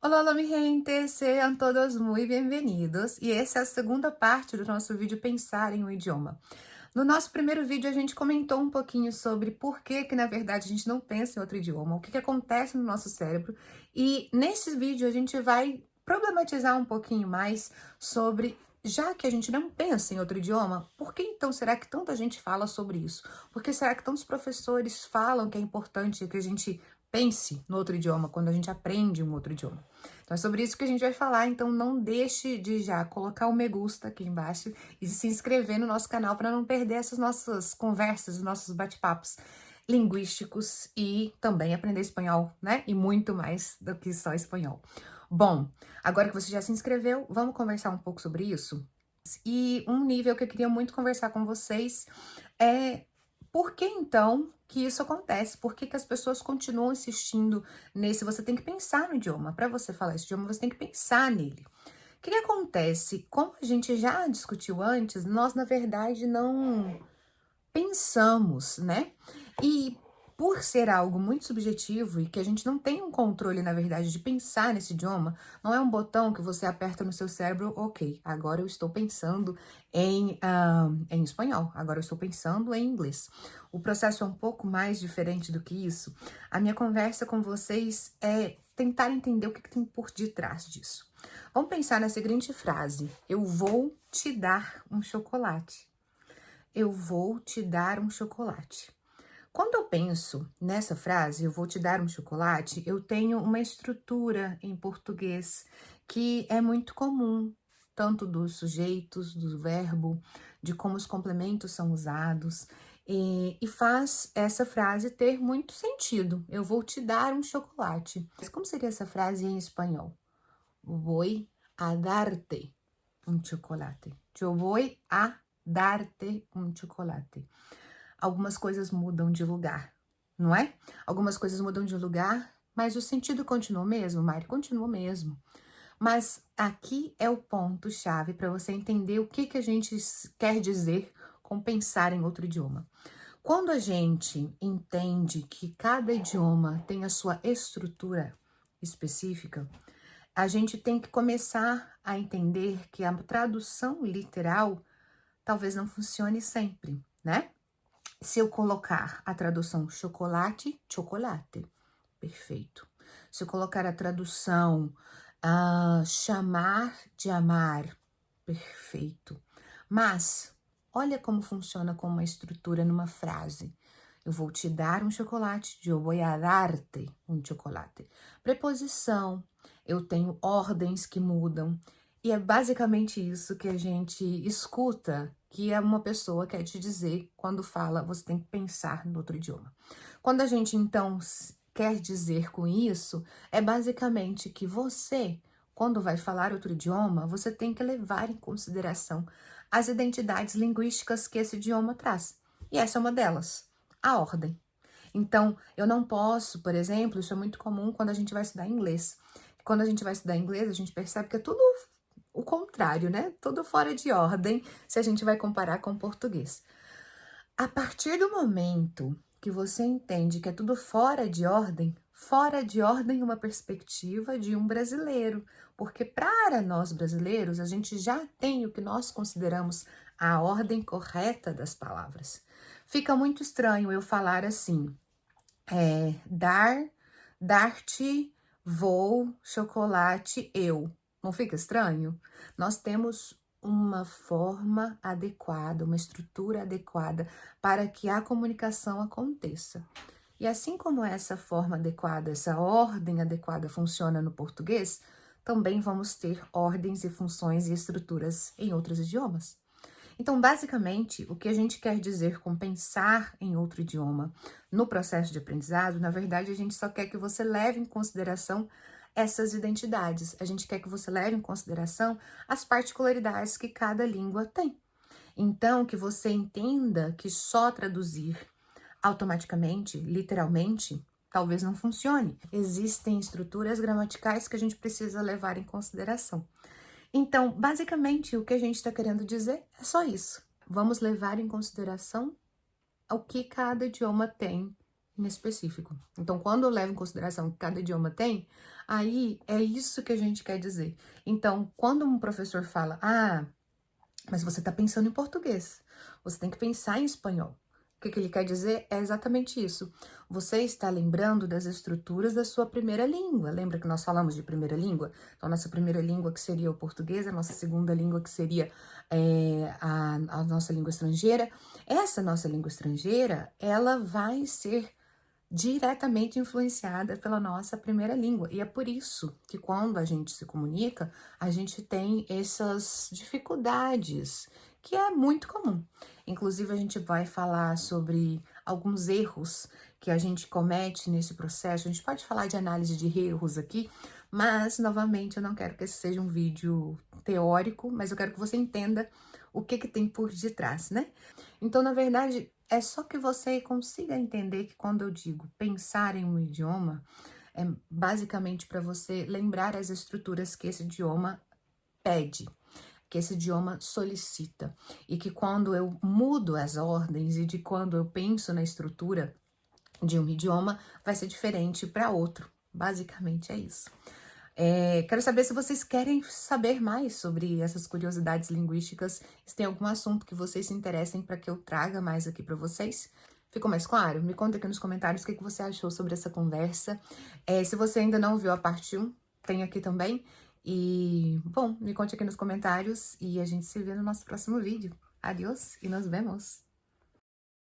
Olá, olá, mi gente! Sejam todos muito bem-vindos. E essa é a segunda parte do nosso vídeo Pensar em um Idioma. No nosso primeiro vídeo, a gente comentou um pouquinho sobre por que na verdade, a gente não pensa em outro idioma, o que acontece no nosso cérebro. E nesse vídeo, a gente vai problematizar um pouquinho mais sobre, já que a gente não pensa em outro idioma, por que então será que tanta gente fala sobre isso? Por que será que tantos professores falam que é importante que a gente pense no outro idioma, quando a gente aprende um outro idioma? Então é sobre isso que a gente vai falar, então não deixe de já colocar o me gusta aqui embaixo e se inscrever no nosso canal para não perder essas nossas conversas, os nossos bate-papos linguísticos e também aprender espanhol, né? E muito mais do que só espanhol. Bom, agora que você já se inscreveu, vamos conversar um pouco sobre isso? E um nível que eu queria muito conversar com vocês é por que então que isso acontece? Por que as pessoas continuam insistindo nesse? Você tem que pensar no idioma. Para você falar esse idioma, você tem que pensar nele. O que acontece? Como a gente já discutiu antes, nós na verdade não pensamos, né? E por ser algo muito subjetivo e que a gente não tem um controle, na verdade, de pensar nesse idioma, não é um botão que você aperta no seu cérebro, ok, agora eu estou pensando em espanhol, agora eu estou pensando em inglês. O processo é um pouco mais diferente do que isso. A minha conversa com vocês é tentar entender o que tem por detrás disso. Vamos pensar na seguinte frase: eu vou te dar um chocolate. Eu vou te dar um chocolate. Quando eu penso nessa frase, eu vou te dar um chocolate, eu tenho uma estrutura em português que é muito comum, tanto dos sujeitos, do verbo, de como os complementos são usados, e faz essa frase ter muito sentido. Eu vou te dar um chocolate. Mas como seria essa frase em espanhol? Voy a darte un chocolate. Eu vou a darte un chocolate. Algumas coisas mudam de lugar, não é? Algumas coisas mudam de lugar, mas o sentido continua o mesmo, Mari? Continua o mesmo. Mas aqui é o ponto-chave para você entender o que a gente quer dizer com pensar em outro idioma. Quando a gente entende que cada idioma tem a sua estrutura específica, a gente tem que começar a entender que a tradução literal talvez não funcione sempre, né? Se eu colocar a tradução chocolate, chocolate, perfeito. Se eu colocar a tradução chamar de amar, perfeito. Mas olha como funciona com uma estrutura numa frase. Eu vou te dar um chocolate, eu voy a darte um chocolate. Preposição, eu tenho ordens que mudam. E é basicamente isso que a gente escuta, que é uma pessoa quer te dizer quando fala, você tem que pensar no outro idioma. Quando a gente, então, quer dizer com isso, é basicamente que você, quando vai falar outro idioma, você tem que levar em consideração as identidades linguísticas que esse idioma traz. E essa é uma delas, a ordem. Então, eu não posso, por exemplo, isso é muito comum quando a gente vai estudar inglês. Quando a gente vai estudar inglês, a gente percebe que é tudo o contrário, né? Tudo fora de ordem, se a gente vai comparar com o português. A partir do momento que você entende que é tudo fora de ordem é uma perspectiva de um brasileiro, porque para nós brasileiros, a gente já tem o que nós consideramos a ordem correta das palavras. Fica muito estranho eu falar assim, dar-te, vou, chocolate, eu. Não fica estranho? Nós temos uma forma adequada, uma estrutura adequada para que a comunicação aconteça. E assim como essa forma adequada, essa ordem adequada funciona no português, também vamos ter ordens e funções e estruturas em outros idiomas. Então, basicamente, o que a gente quer dizer com pensar em outro idioma no processo de aprendizado, na verdade, a gente só quer que você leve em consideração essas identidades. A gente quer que você leve em consideração as particularidades que cada língua tem. Então, que você entenda que só traduzir automaticamente, literalmente, talvez não funcione. Existem estruturas gramaticais que a gente precisa levar em consideração. Então, basicamente, o que a gente está querendo dizer é só isso. Vamos levar em consideração o que cada idioma tem em específico. Então, quando eu levo em consideração que cada idioma tem, aí é isso que a gente quer dizer. Então, quando um professor fala, mas você está pensando em português, você tem que pensar em espanhol. O que ele quer dizer é exatamente isso. Você está lembrando das estruturas da sua primeira língua. Lembra que nós falamos de primeira língua? Então, a nossa primeira língua que seria o português, a nossa segunda língua que seria a nossa língua estrangeira. Essa nossa língua estrangeira, ela vai ser diretamente influenciada pela nossa primeira língua. E é por isso que quando a gente se comunica, a gente tem essas dificuldades, que é muito comum. Inclusive, a gente vai falar sobre alguns erros que a gente comete nesse processo. A gente pode falar de análise de erros aqui, mas, novamente, eu não quero que esse seja um vídeo teórico, mas eu quero que você entenda o que tem por detrás, né? Então, na verdade, é só que você consiga entender que quando eu digo pensar em um idioma, é basicamente para você lembrar as estruturas que esse idioma pede, que esse idioma solicita. E que quando eu mudo as ordens e de quando eu penso na estrutura de um idioma, vai ser diferente para outro. Basicamente é isso. Quero saber se vocês querem saber mais sobre essas curiosidades linguísticas, se tem algum assunto que vocês se interessem para que eu traga mais aqui para vocês. Ficou mais claro? Me conta aqui nos comentários o que você achou sobre essa conversa. Se você ainda não viu a parte 1, tem aqui também. E, bom, me conte aqui nos comentários e a gente se vê no nosso próximo vídeo. Adiós e nos vemos!